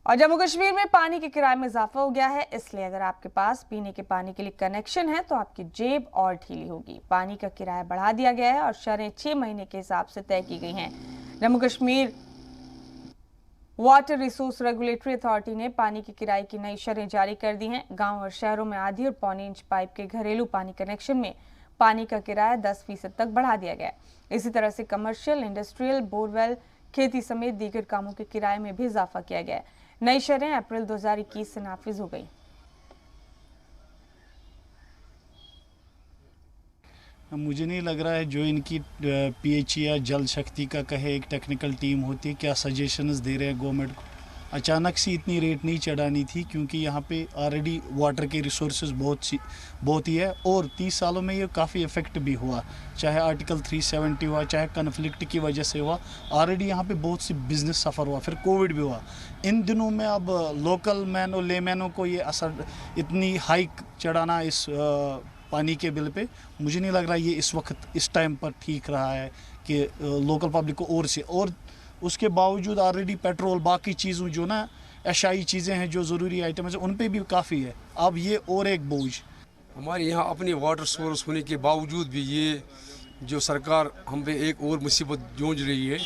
اور जम्मू कश्मीर में पानी के किराए में इजाफा हो गया है, इसलिए अगर आपके पास पीने के पानी के लिए कनेक्शन है तो आपकी जेब और ढीली होगी। पानी का किराया बढ़ा दिया गया है और शरतें 6 महीने के हिसाब से तय की गई हैं। Jammu Kashmir water resource regulatory authority ने पानी के किराए की नई शरतें जारी कर दी हैं। गाँव और शहरों में आधी और पौने इंच पाइप के घरेलू पानी कनेक्शन में पानी का किराया 10% तक बढ़ा दिया गया है। इसी तरह से कमर्शियल, इंडस्ट्रियल, बोरवेल, खेती समेत दीगर कामों के किराए में भी इजाफा किया गया है। नई शरतें अप्रैल 2021 से नाफिज हो गई। मुझे नहीं लग रहा है जो इनकी पीएचई या जल शक्ति का कहे एक टेक्निकल टीम होती है, क्या सजेशंस दे रहे हैं गवर्नमेंट को। अचानक से इतनी रेट नहीं चढ़ानी थी, क्योंकि यहाँ पे ऑलरेडी वाटर के रिसोर्सेज बहुत ही है और 30 सालों में ये काफ़ी इफेक्ट भी हुआ, चाहे आर्टिकल 370 हुआ, चाहे कन्फ्लिक्ट की वजह से हुआ। ऑलरेडी यहाँ पे बहुत सी बिजनेस सफ़र हुआ, फिर कोविड भी हुआ। इन दिनों में अब लोकल मैन और लेमैनों को ये असर, इतनी हाइक चढ़ाना इस पानी के बिल पे, मुझे नहीं लग रहा ये इस वक्त इस टाइम पर ठीक रहा है कि लोकल पब्लिक को और उसके बावजूद ऑलरेडी पेट्रोल, बाकी चीज़ों जो ना एशियाई चीज़ें हैं, जो ज़रूरी आइटम है, उन पे भी काफ़ी है। अब ये और एक बोझ। हमारे यहाँ अपनी वाटर सोर्स होने के बावजूद भी ये जो सरकार हम पे एक और मुसीबत जोड़ रही है,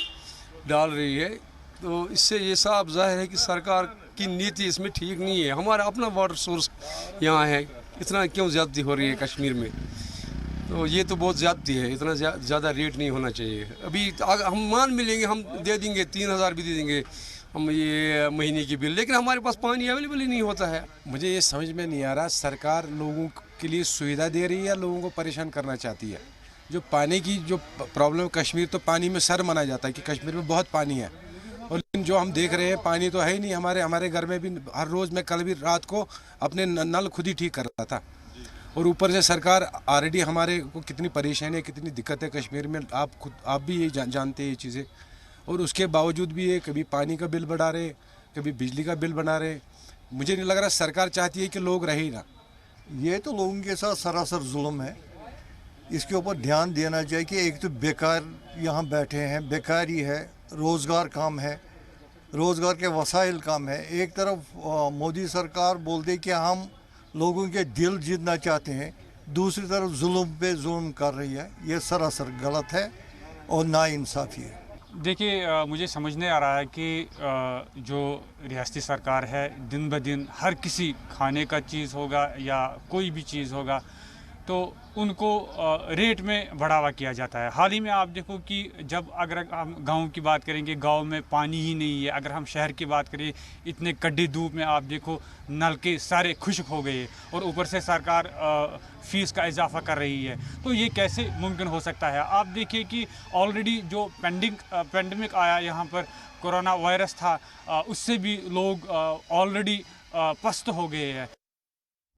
डाल रही है, तो इससे ये साफ ज़ाहिर है कि सरकार की नीति इसमें ठीक नहीं है। हमारा अपना वाटर सोर्स यहाँ है, इतना क्यों ज़्यादती हो रही है कश्मीर में? तो ये तो बहुत ज़्यादती है, इतना ज़्यादा रेट नहीं होना चाहिए। अभी हम मान भी लेंगे, हम दे देंगे 3000 भी दे देंगे हम ये महीने की बिल, लेकिन हमारे पास पानी अवेलेबल ही नहीं होता है। मुझे ये समझ में नहीं आ रहा, सरकार लोगों के लिए सुविधा दे रही है या लोगों को परेशान करना चाहती है। जो पानी की जो प्रॉब्लम कश्मीर, तो पानी में सर माना जाता है कि कश्मीर में बहुत पानी है, और लेकिन जो हम देख रहे हैं पानी तो है ही नहीं। हमारे घर में भी हर रोज़, मैं कल भी रात को अपने नल खुद ही ठीक कर रहा था, और ऊपर से सरकार ऑलरेडी हमारे को कितनी परेशानी है, कितनी दिक्कत है कश्मीर में, आप भी ये जानते हैं ये चीज़ें। और उसके बावजूद भी ये कभी पानी का बिल बढ़ा रहे, कभी बिजली का बिल बना रहे। मुझे नहीं लग रहा सरकार चाहती है कि लोग रहे ही ना। ये तो लोगों के साथ सरासर जुल्म है, इसके ऊपर ध्यान देना चाहिए कि एक तो बेकार यहाँ बैठे हैं, बेकारी है, रोज़गार कम है, रोज़गार के वसाइल कम है। एक तरफ मोदी सरकार बोल दे कि हम लोगों के दिल जीतना चाहते हैं, दूसरी तरफ जुल्म पे जुल्म कर रही है। ये सरासर गलत है और नाइंसाफ़ी है। देखिए, मुझे समझ नहीं आ रहा है कि जो रियासती सरकार है, दिन ब दिन हर किसी खाने का चीज़ होगा या कोई भी चीज़ होगा तो उनको रेट में बढ़ावा किया जाता है। हाल ही में आप देखो कि जब अगर हम गांव की बात करेंगे, गांव में पानी ही नहीं है। अगर हम शहर की बात करें, इतने कड़ी धूप में आप देखो नलके सारे खुश्क हो गए, और ऊपर से सरकार फीस का इजाफा कर रही है। तो ये कैसे मुमकिन हो सकता है? आप देखिए कि ऑलरेडी जो पेंडेमिक आया यहाँ पर, कोरोना वायरस था, उससे भी लोग ऑलरेडी पस्त हो गए हैं।